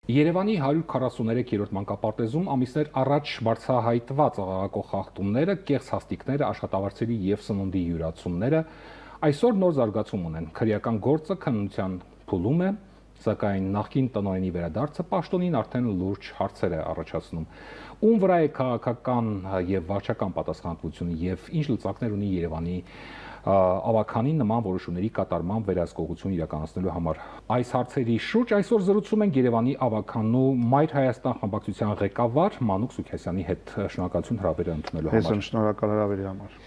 Երևանի 143-րդ մանկապարտեզում ամիսներ առաջ բարձրահայտված աղաղակող խախտումները, կեղծ հաստիկները, աշխատավարձերի և սննդի յուրացումները այսօր նոր զարգացում ունեն։ Քրեական գործը քննության փուլում է, սակայն նախկին տնօրենի վերադարձը պաշտոնին արդեն լուրջ հարցեր է առաջացնում։ Ում վրա է քաղաքական և վարչական պատասխանատվությունը և ինչ լծակներ ունի Երևանի ավագանի նման որոշումների կատարման վերահսկողություն իրականացնելու համար։ Այս հարցերի շուրջ այսօր զրուցում ենք Երևանի ավագանու Մայր Հայաստան խմբակցության ղեկավար Մանուկ Սուքիասյանի հետ։ Շնորհակալություն հրավերը ընդունելու համար։ Ես եմ շնորհակալ հրավերի համար։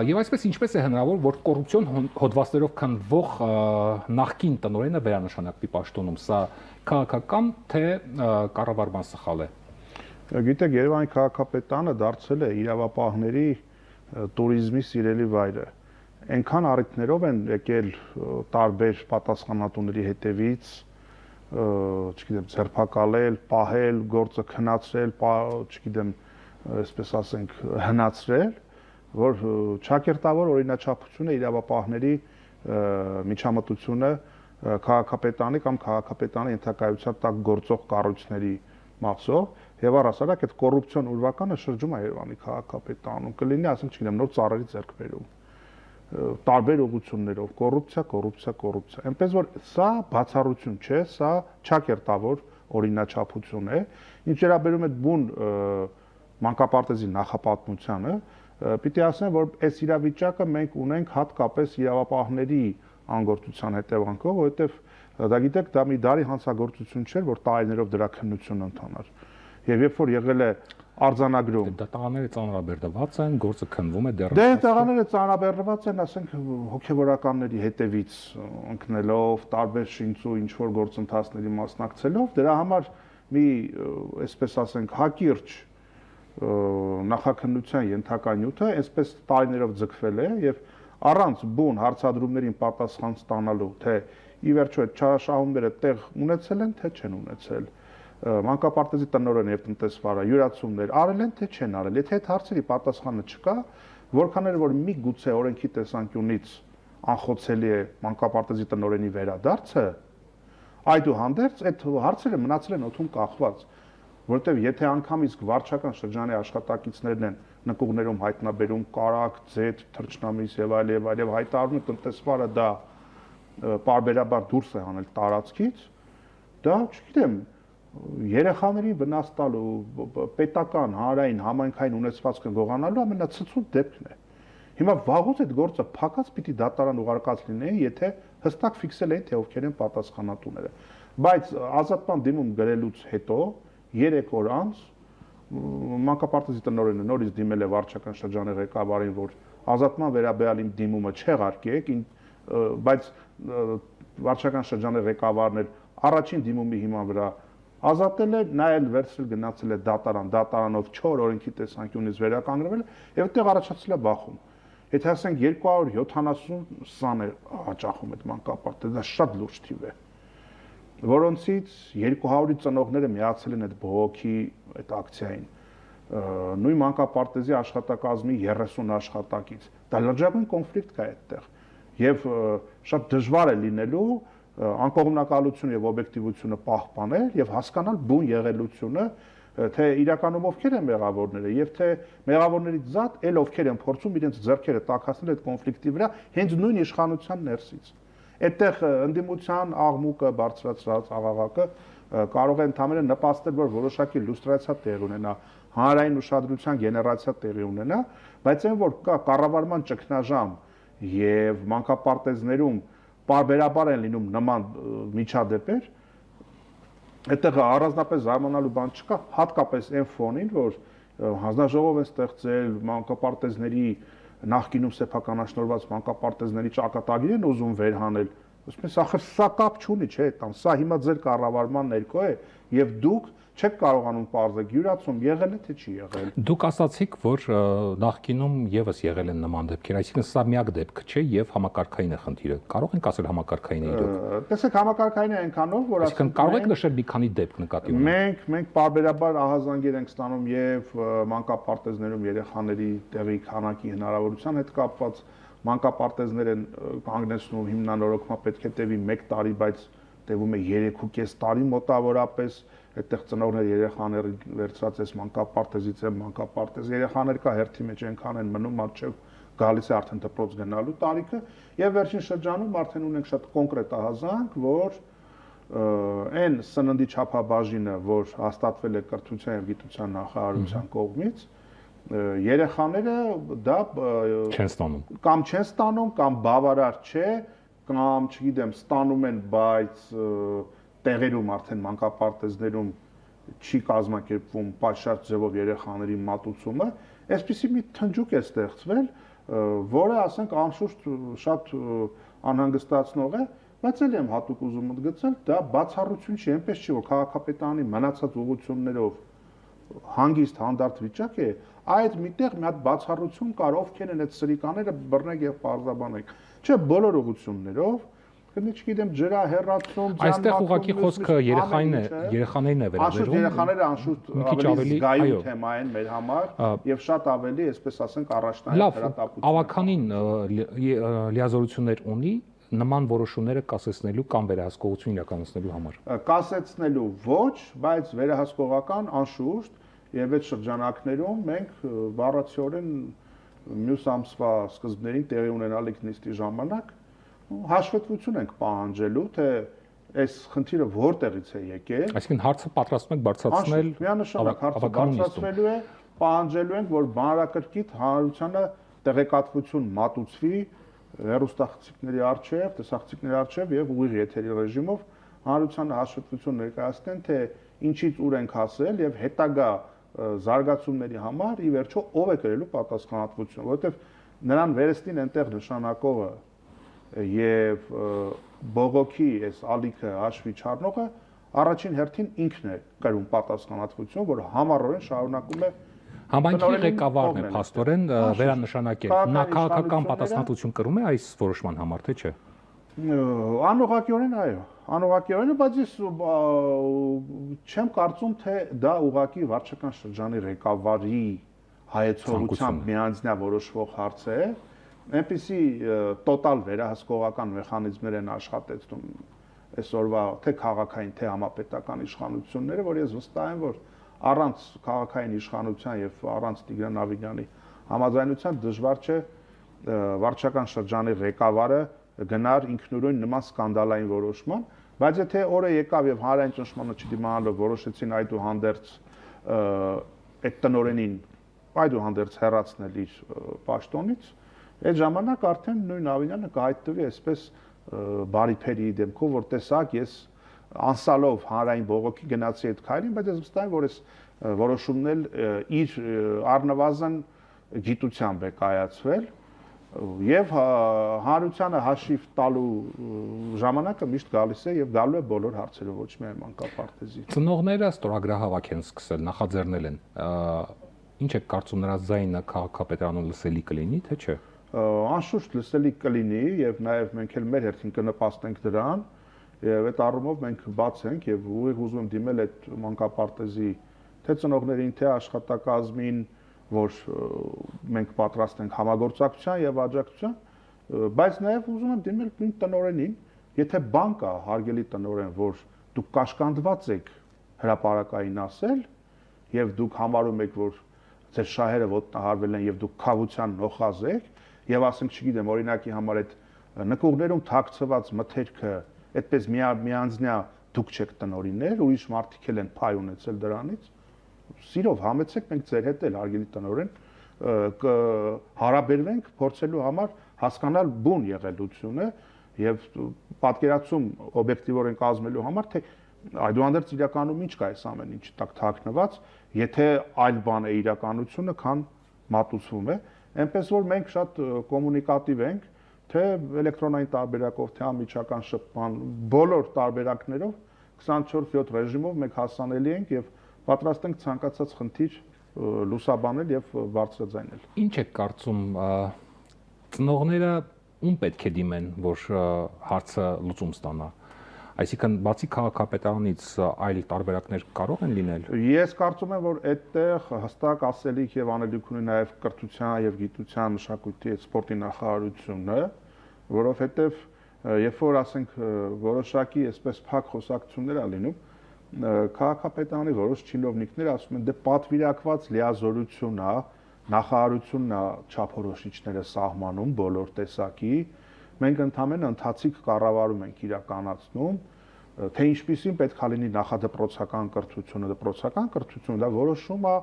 Եվ այսպես ինչպես է հնարավոր, որ կոռուպցիոն հոդվածներով քննվող նախկին տնօրենը վերանշանակվի պաշտոնում, սա քաղաքական թե կառավարման սխալ է։ Գիտեք, Երևանի քաղաքապետարանը դարձել է իրավապահների տուրիզմի սիրելի վայրը։ Այնքան առիթներով են եկել տարբեր պատասխանատուների հետևից, չգիտեմ, ձերբակալել, պահել, գործը քննացրել, չգիտեմ, այսպես ասենք, հնացրել, որ ճակերտավոր օրինաչափությունը իրավապահների միջամտությունը քաղաքապետարանի կամ քաղաքապետարանի ենթակայության տակ գործող կառույցների մասով եւ առհասարակ այդ կոռուպցիոն ուրվականը շրջում է Երևանի քաղաքապետարանում, կլինի, ասենք, չգիտեմ, նոր ծառերի ձեռքբերում, տարբեր ուղղություններով, կոռուպցիա, այնպես որ սա բացառություն չէ, սա ճակերտավոր օրինաչափություն է, ինչ վերաբերում է բուն մանկապարտեզի նախապատմությանը, պիտի ասեմ, որ այս իրավիճակը մենք ունենք հատկապես իրավապահների անգործության հետևանքով, որովհետև դա գիտեք, դա մի դարի հանցագործություն չէր, որ տարիներով դրա քննությունը ընթանար։ Եվ երբ որ եղել է արձանագրում, դա տղաները ծանրաբեռնված են, գործը քննվում է դեռ։ Դե տղաները ծանրաբեռնված են, ասենք, հոգևորականների հետևից ընկնելով, տարբեր շինծու ինչ որ գործընթացների մասնակցելով, դրա համար մի, այսպես ասենք, հակիրճ նախաքննության ենթակա նյութը այսպես տարիներով ձգվել է եւ առանց բուն հարցադրումներին պատասխան ստանալու, թե ի վերջո այդ չարաշահումները տեղ ունեցել են, թե չեն ունեցել, մանկապարտեզի տնօրենը եւ տնտեսվարը յուրացումներ արել են, թե չեն արել, եթե այդ հարցերի պատասխանը չկա, որքան էլ որ մի գուցե օրենքի տեսանկյունից անխոցելի է մանկապարտեզի տնօրենի վերադարձը, այդուհանդերձ այդ հարցերը մնացել են օդում կախված, որովհետև եթե անգամ իսկ վարչական շրջանի աշխատակիցներն են նկուղներում հայտնաբերում կարակ, ձեթ, թռչնամիս եւ հայտարարում տնտեսվարը դա պարբերաբար դուրս է հանել տարածքից, դա, չգիտեմ, երեխաներին վնաս տալու, պետական, հանրային, համայնքային ունեցվածքը գողանալու ամենացցուն դեպքն է։ Հիմա վաղուց այդ գործը փակած պիտի դատարան ուղարկած լինեին, եթե հստակ ֆիքսել էին, թե ովքեր են պատասխանատուները։ Բայց ազատման դիմում գրելուց հետո 3 օր անց մանկապարտեզի տնօրենը նորից դիմել է վարչական շրջանի ղեկավարին, որ ազատման վերաբերյալ իմ դիմումը չեղարկեք, բայց վարչական շրջանի ղեկավարն էր առաջին դիմումի հիման վրա ազատել է, նա էլ վերցրել գնացել է դատարան, դատարանով 4 օրենքի տեսանկյունից վերականգնվել եւ այդտեղ առաջացել է բախում։ Եթե ասենք 270 սան է հաճախում այդ մանկապարտեզը, դա շատ լուրջ թիվ է, որոնցից 200-ի ծնողները միացել են այդ բողոքի այդ ակցիային։ Նույն մանկապարտեզի աշխատակազմի 30 աշխատակից։ Դա լրջագույն կոնֆլիկտ կա այդտեղ։ Եվ շատ դժվար է լինելու անկողմնակալությունը եւ օբյեկտիվությունը պահպանել եւ հասկանալ բուն եղելությունը, թե իրականում ովքեր են մեղավորները եւ թե մեղավորներից զատ էլ ովքեր են փորձում իրենց ձեռքերը տաքացնել այդ կոնֆլիկտի վրա հենց նույն իշխանության ներսից։ Այդտեղ ընդդիմության աղմուկը բարձրացրած աղաղակը կարող է ընդհանրապես նպաստել, որ որոշակի լուստրացիա տեղի ունենա, հանրային ուշադրության գեներացիա տեղի ունենա, բայց այն որ կա կառավարման ճգնաժամ եւ մանկապարտեզներում պարբերաբար են լինում նման միջադեպեր, այդտեղ առանձնապես զարմանալու բան չկա, հատկապես այն ֆոնին, որ հանձնաժողով են ստեղծել մանկապարտեզների նախկինում սեփականաշնորհված մանկապարտեզների ճակատագիր են ուզում վերհանել, ասես ախր սա կապ չունի, չէ, տան, սա հիմա ձեր կառավարման ներքո է եւ դուք չեք կարողանում պարզել յուրացում եղել է թե չի եղել։ Դուք ասացիք, որ նախկինում եւս եղել են նման դեպքեր, այսինքն սա միակ դեպքը չէ եւ համակարգային է խնդիրը։ Կարող ենք ասել համակարգային է իրոք։ Տեսեք, համակարգային է այնքանով, որ այսինքն կարող եք նշել մի քանի դեպք նկատի ունենալ։ Մենք պարբերաբար ահազանգեր ենք ստանում եւ մանկապարտեզներում երեխաների տեղի քանակի հնարավորության հետ կապված մանկապարտեզներ են կանգնեցնում հիմնանորոգման պետք է տևի 1 տարի, բայց տևում է 3.5 տարի մոտավորապես, այդտեղ ծնողներ երեխաներին վերցրած էս մանկապարտեզից եմ մանկապարտեզ երեխաներ կա հերթի մեջ այնքան են մնում մինչև գալիս է արդեն դպրոց գնալու տարիքը եւ վերջին շրջանում արդեն ունենք շատ կոնկրետ ահազանգ, որ այն սննդի չափաբաժինը, որ հաստատվել է կրթության եւ գիտության նախարարության կողմից, երեխաները դա չեն ստանում կամ բավարար չէ, կամ չգիտեմ, ստանում են, բայց տեղերում արդեն մանկապարտեզներում չի կազմակերպվում պատշաճ ձևով երեխաների մատուցումը, այսպիսի մի թնջուկ է ստեղծվել, որը ասենք անշուշտ շատ անհանգստացնող է, բայց էլ եմ հատուկ ուզում ընդգծել, դա բացառություն չի, այնպես չի, որ քաղաքապետարանի մնացած ուղղություններով հանգիստ հանդարտ վիճակ է, այդ միտեղ մի հատ բացառություն կար, ովքեր են այդ սրիկաները բռնենք եւ պարզաբանենք։ Չէ, բոլոր ուղղություններով, չգիտեմ, ջրահեռացում, այստեղ ուղղակի խոսքը երեխաներին է վերաբերում։ Անշուշտ երեխաները անշուշտ ավելի զգայուն թեմա են մեր համար եւ շատ ավելի, այսպես ասենք, առաջնային հրատապություն։ Լավ, ավականին լիազորություններ ունի նման որոշումները կասեցնելու կամ վերահսկողություն իրականացնելու համար։ Կասեցնելու ոչ, բայց վերահսկողական անշուշտ եւ այդ շրջանակներում մենք բառացիորեն մյուս ամսվա սկզբներին տեղի ունենալիք նիստի ժամանակ հաշվետվություն ենք պահանջելու, թե այս խնդիրը որտեղից է եկել։ Այսինքն հարցը պատրաստում եք բարձրացնել միանշանակ հարցը բարձրացվելու է, պահանջելու ենք, որ բանրակրկիտ հանրությանը տեղեկատվություն մատուցվի հեռուստախցիկների առջև, տեսախցիկների առջև եւ ուղիղ եթերի ռեժիմով հանրությանը հաշվետվություն ներկայացնեն, թե ինչից ուր ենք հասել եւ հետագա զարգացումների համար ի վերջո ով է կրելու պատասխանատվություն, որովհետեւ նրան վերստին այնտեղ նշանակողը եւ բողոքի այս ալիքը հաշվի չառնողը առաջին հերթին ինքն է կրում պատասխանատվություն, որ համառորեն շարունակում է Համայնքի ղեկավարն է փաստորեն վերանշանակել։ Նա քաղաքական պատասխանատվություն կրում է այս որոշման համար, թե չէ։ Անուղղակիորեն այո, անուղղակիորեն, բայց ես չեմ կարծում, թե դա ուղղակի վարչական շրջանի ղեկավարի հայեցողությամբ միանձնյա որոշվող հարց է, այնպիսի տոտալ վերահսկողական մեխանիզմներ են աշխատեցնում այսօրվա թե քաղաքային, թե համապետական իշխանությունները, որ ես վստահ եմ, որ առանց քաղաքային իշխանության եւ առանց Տիգրան Ավինյանի համաձայնության դժվար չէ վարչական շրջանի ղեկավարը գնար ինքնուրույն նման սկանդալային որոշման, բայց եթե օրը եկավ եւ հանրային ճնշմանը չդիմանալով որոշեցին այդուհանդերձ այդ տնօրենին այդուհանդերձ հեռացնել իր պաշտոնից, այդ ժամանակ արդեն նույն Ավինյանը կհայտնվի այսպես բարիփերի դեմքով, որ տեսակ ես անսալով հանրային բողոքի գնացի այդ քայլին, բայց ես վստահ եմ, որ այս որոշումն էլ իր առնվազն գիտությամբ է կայացվել եւ հանրությանը հաշիվ տալու ժամանակը միշտ գալիս է եւ գալու է բոլոր հարցերով, ոչ միայն մանկապարտեզի։ Ծնողները ստորագրահավաք են սկսել, նախաձեռնել են։ Ինչ է կարծում նրա ձայնը քաղաքապետարանում լսելի կլինի, թե չէ։ Անշուշտ լսելի կլինի եւ նաեւ մենք էլ մեր հերթին կնպաստենք դրան եւ այդ առումով մենք բաց ենք եւ ուղիղ ուզում եմ դիմել այդ մանկապարտեզի թե ծնողներին, թե աշխատակազմին, որ մենք պատրաստ ենք համագործակցության եւ աջակցության, բայց նաեւ ուզում եմ դիմել նույն տնօրենին, եթե բան կա հարգելի տնօրեն, որ դուք կաշկանդված եք հրապարակային ասել եւ դուք համարում եք, որ ձեր շահերը ոտնահարվել են եւ դուք խավության նոխազ եք եւ ասենք, չգիտեմ, օրինակի համար այդ նկուղներում թաքցված մթերքը այդպես միանձնյա դուք չեք տնօրիններ, ուրիշ մարդիկ են փայ ունեցել դրանից, սիրով համեցեք, մենք ձեր հետ էլ հարգելի տնօրեն հարաբերվենք փորձելու համար հասկանալ բուն եղելությունը եւ պատկերացում օբյեկտիվորեն կազմելու համար, թե այդուհանդերձ իրականում ինչ կա այս ամեն ինչի տակ թաքնված, եթե այլ բան է իրականությունը, քան մատուցվում է, այնպես որ մենք շատ կոմունիկատիվ ենք, թե էլեկտրոնային տարբերակով, թե անմիջական շփման, բոլոր տարբերակներով 24/7 ռեժիմով մենք հասանելի ենք եւ պատրաստ ենք ցանկացած խնդիր լուսաբանել եւ բարձրաձայնել։ Ինչ է կարծում ծնողները ում պետք է դիմեն, որ հարցը լուծում ստանա։ Այսինքն բացի քաղաքապետարանից այլ տարբերակներ կարող են լինել։ Ես կարծում եմ, որ այդտեղ հստակ ասելիք եւ անելիք ունի նաեւ կրթության եւ գիտության, մշակույթի եւ սպորտի նախարարությունը, որովհետեւ երբ որ ասենք որոշակի այսպես փակ խոսակցություններ ա լինում, քաղաքապետարանի որոշ չինովնիկներ ասում են, դե պատվիրակված լիազորությունն է, նախարարությունն է չափորոշիչները սահմանում բոլոր տեսակի, մենք ընդհանրապես ընթացիկ կառավարում ենք իրականացնում, թե ինչպիսին պետք է լինի նախադպրոցական կրթությունը, դպրոցական կրթությունը, դա որոշում է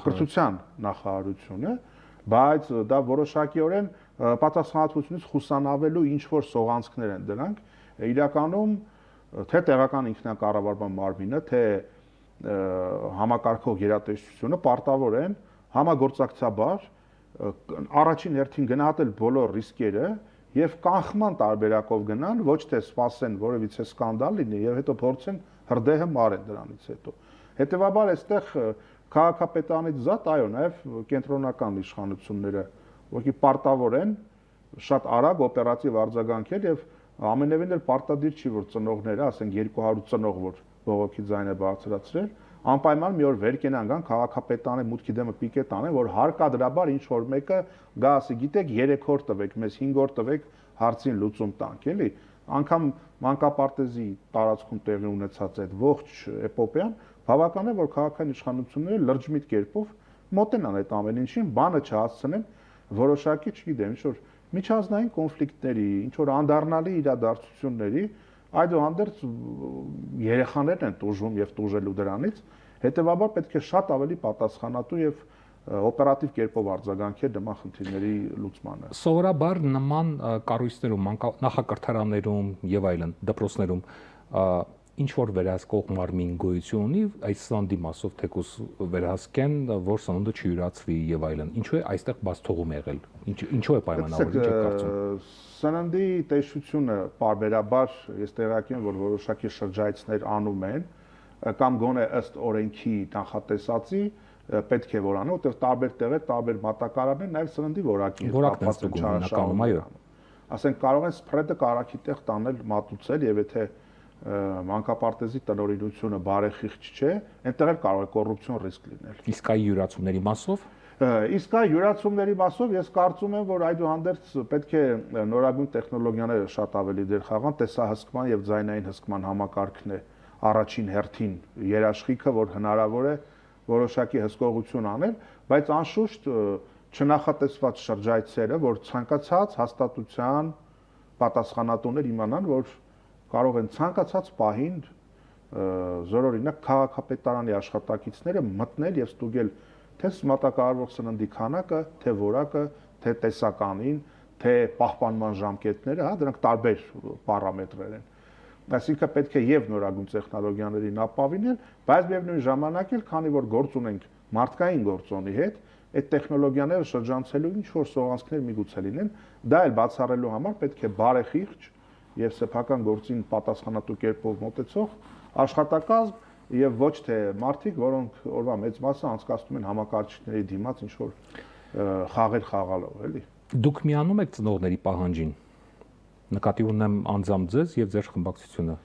կրթության նախարարությունը, բայց դա որոշակիորեն պատասխանատվությունից խուսանավելու ինչ որ սողանցքներ են դրանք, իրականում թե տեղական ինքնակառավարման մարմինը, թե համակարգող գերատեսչությունը պարտավոր են համագործակցաբար առաջին հերթին գնահատել բոլոր ռիսկերը եւ կանխման տարբերակով գնան, ոչ թե սպասեն որևիցե սկանդալ լինի եւ հետո փորձեն հրդեհը մարեն դրանից հետո։ Հետևաբար այստեղ քաղաքապետարանից զատ, այո, նաեւ կենտրոնական իշխանությունները ուղղակի պարտավոր են շատ արագ օպերատիվ արձագանքել եւ ամենևին էլ պարտադիր չի որ ծնողները, ասենք 200 ծնող որ բողոքի ձայն է բարձրացրել, անպայման մի օր վեր կենան գան քաղաքապետարանի մուտքի դեմը պիկետ անեն, որ հարկադրաբար ինչ որ մեկը գա ասի, գիտեք 3 օր տվեք, մեզ 5 օր տվեք հարցին լուծում տանք, էլի։ Անկամ մանկապարտեզի տարածքում տեղի ունեցած այդ ողջ էպոպեան բավական է որ քաղաքային իշխանությունները լրջմիտ կերպով մոտենան այդ ամեն ինչին, բանը չհասցնեն որոշակի, չգիտեմ, ինչ որ միջազգային կոնֆլիկտների, ինչ որ անդառնալի իրադարձությունների, այդուհանդերձ երեխաներն են տուժում եւ տուժելու դրանից, հետեւաբար պետք է շատ ավելի պատասխանատու եւ օպերատիվ կերպով արձագանքել նման խնդիրների լուծմանը։ Սովորաբար նման կառույցներում, նախակրթարաններում եւ այլն, դպրոցներում ինչ որ վերահսկող մարմին գոյություն ունի, այս սննդի մասով թեկուս վերահսկեն, որ սնունդը չյուրացվի եւ այլն։ Ինչու է այստեղ բաց թողում եղել։ Ինչու է պայմանավորված եք կարծում։ Սննդի տեսությունը պարբերաբար ես տեղյակ եմ, որ որոշակի շրջայցներ անում են, կամ գոնե ըստ օրենքի նախատեսածի պետք է որ անեն, որտեղ տարբեր տեղեր, տարբեր մատակարարներ նաեւ սննդի որակի կապված են հիմնականում, այո։ Ասենք կարող են սփրեդը կարակի տեղ տանել, մատուցել եւ եթե մանկապարտեզի տնօրինությունը բարեխիղճ չէ, այնտեղ էլ կարող է կոռուպցիոն ռիսկ լինել։ Իսկ այ յուրացումների մասով Իսկ այ յուրացումների մասով ես կարծում եմ, որ այդուհանդերձ պետք է նորագույն տեխնոլոգիաները շատ ավելի դեր խաղան, տեսահսկման եւ ձայնային հսկման համակարգն է առաջին հերթին երաշխիքը, որ հնարավոր է որոշակի հսկողություն անել, բայց անշուշտ չնախատեսված շրջայցերը, որ ցանկացած հաստատության պատասխանատուներ իմանան, որ կարող են ցանկացած պահին զորօրինակ քաղաքապետարանի աշխատակիցները մտնել եւ ստուգել թե մատակարարվող սննդի քանակը, թե որակը, թե տեսականին, թե պահպանման ժամկետները, հա, դրանք տարբեր պարամետրեր են։ Այսինքն պետք է եւ նորագույն տեխնոլոգիաներին ապավինել, բայց միևնույն ժամանակ էլ, քանի որ գործ ունենք մարդկային գործոնի հետ, այդ տեխնոլոգիաները շրջանցելու ինչ որ սողանցքներ միգուցե լինեն, դա էլ բացառելու համար պետք է բարեխիղճ եւ սեփական գործին պատասխանատու կերպով մոտեցող աշխատակազմ եւ ոչ թե մարդիկ, որոնք օրվա մեծ մասը անցկացնում են համակարգիչների դիմաց ինչ որ խաղեր խաղալով, էլի։ Դուք միանում եք ծնողների պահանջին։ Նկատի ունեմ անձամբ ձեզ եւ ձեր խմբակցությունը։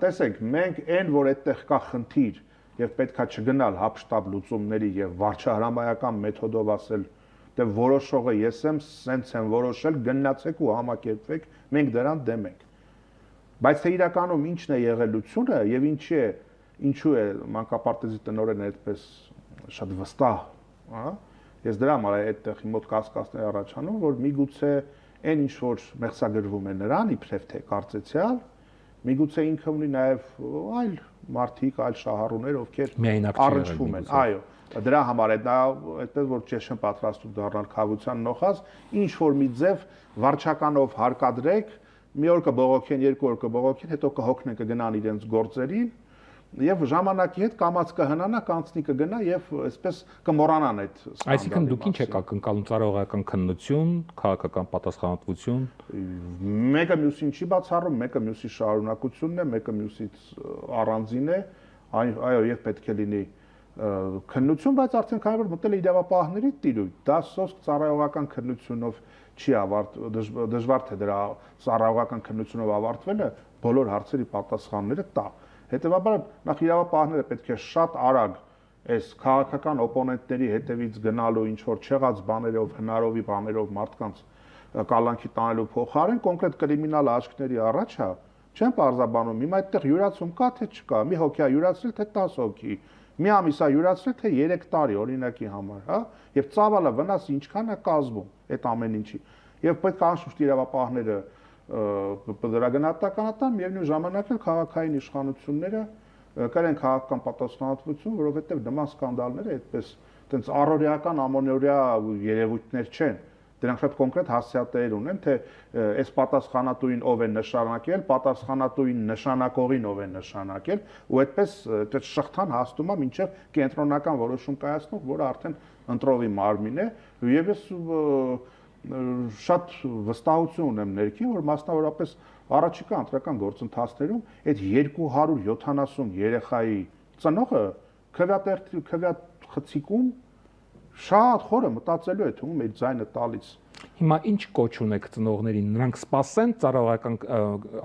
Տեսեք, մենք այն որ այդտեղ կա խնդիր եւ պետքա չգնալ հապշտապ լուծումների եւ վարչահրամայական մեթոդով ասել, դե որոշողը ես եմ, սենց եմ որոշել, գնացեք ու համակերպվեք, մենք դրան դեմ ենք։ Բայց թե իրականում ինչն է եղելությունը եւ ինչու է մանկապարտեզի տնօրենը այդպես շատ վստահ, հա։ Ես դրա համար այդտեղ մոտ կասկածներ առաջանում, որ միգուցե այն ինչ որ մեղսագրվում է նրան իբրև թե կարծեցյալ, միգուցե ինքը ունի նաեւ այլ մարդիկ, այլ շահառուներ, ովքեր առնչվում են, այո, դրա համար է դա այդպես որ չեմ պատրաստում դառնալ խաղության նոխած, ինչ որ մի ձև վարչականով հարկադրեք, մի օր կբողոքեն, երկու օր կբողոքեն, հետո կհոգնեն կգնան իրենց գործերին եւ ժամանակի հետ կամած կհնանա, կանցնի կգնա եւ այսպես կմոռանան այդ սկանդալը։ Այսինքն դուք ինչ եք ակնկալում ծառայողական քննություն, քաղաքական պատասխանատվություն։ Մեկը մյուսին չի բացառում, մեկը մյուսի շարունակությունն է, մեկը մյուսից առանձին է, այո, եւ պետք է լինի քննություն, բայց արդեն քանի որ մտել է իրավապահների տիրույթ, դա սոսկ ծառայողական քննությունով չի դժվար թե դրա ծառայողական քննությունով ավարտվելը բոլոր հարցերի պատասխանները տա։ Հետևաբար նախ իրավապահները պետք է շատ արագ այս քաղաքական օպոնենտների հետևից գնալու ինչ որ չեղած բաներով, հնարովի բաներով մարդկանց կալանքի տանելու փոխարեն կոնկրետ կրիմինալ աչքների առաջ է Չեն պարզաբանում, հիմա այդտեղ յուրացում կա թե չկա, մի հոգի է յուրացրել թե 10 հոգի, մի ամիս է յուրացրել թե 3 տարի օրինակի համար, հա, եւ ծավալը վնասը ինչքան է կազմում այդ ամեն ինչի։ Եվ պետք է անշուշտ իրավապահները դրա գնահատականատան, միևնույն ժամանակ էլ քաղաքային իշխանությունները կրեն քաղաքական պատասխանատվություն, որովհետեւ նման սկանդալները այդպես տենց առօրեական ամենօրյա երևույթներ չեն։ Դրանք շատ կոնկրետ հասցեատեր ունեն, թե այս պատասխանատուին ով է նշանակել, պատասխանատուին նշանակողին ով է նշանակել, ու այդպես այդ շղթան հասնում է մինչև կենտրոնական որոշում կայացնող, որը արդեն ընտրովի մարմին է, եւ ես շատ վստահություն ունեմ ներքին, որ մասնավորապես առաջիկա ընտրական գործընթացներում այդ 270 երեխայի ծնողը քվեատեր խցիկում շատ խորը մտածելու է թվում իր ձայնը տալիս։ Հիմա ինչ կոչ ունեք ծնողներին, նրանք սպասեն ծառայական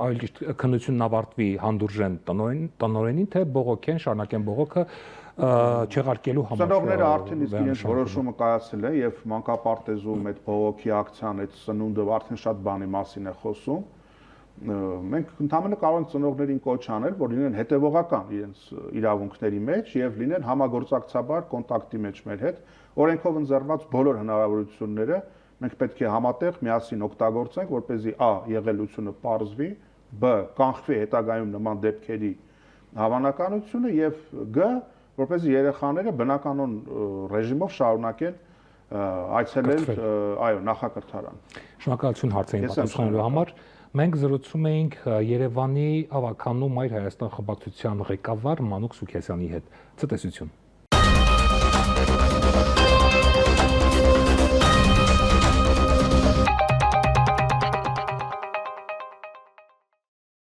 ավելի քննությունն ավարտվի հանդուրժեն տնօրենին, թե բողոքեն, շարունակեն բողոքը չեղարկելու համար։ Ծնողները արդեն իսկ իրենց որոշումը կայացրել են եւ մանկապարտեզում այդ բողոքի ակցիան, այդ սնունդը արդեն շատ բանի մասին է խոսում։ Մենք ընդհանրապես կարող ենք ծնողներին կոչ անել, որ լինեն հետևողական իրենց իրավունքների մեջ եւ լինեն համագործակցաբար կոնտակտի մեջ մեր հետ, օրենքով ընձեռված բոլոր հնարավորությունները մենք պետք է համատեղ միասին օգտագործենք, որպեսզի a. եղելությունը պարզվի, b. կանխվի հետագայում նման դեպքերի հավանականությունը եւ g. որպեսզի երեխաները բնականon ռեժիմով շարունակեն այցելել այո նախակրթարան։ Շնորհակալություն հարցերին պատասխանելու համար։ Մենք զրուցում էինք Երևանի ավականու Մայր Հայաստան խմբակցության ղեկավար Մանուկ Սուքեսյանի հետ։ Ցտեսություն։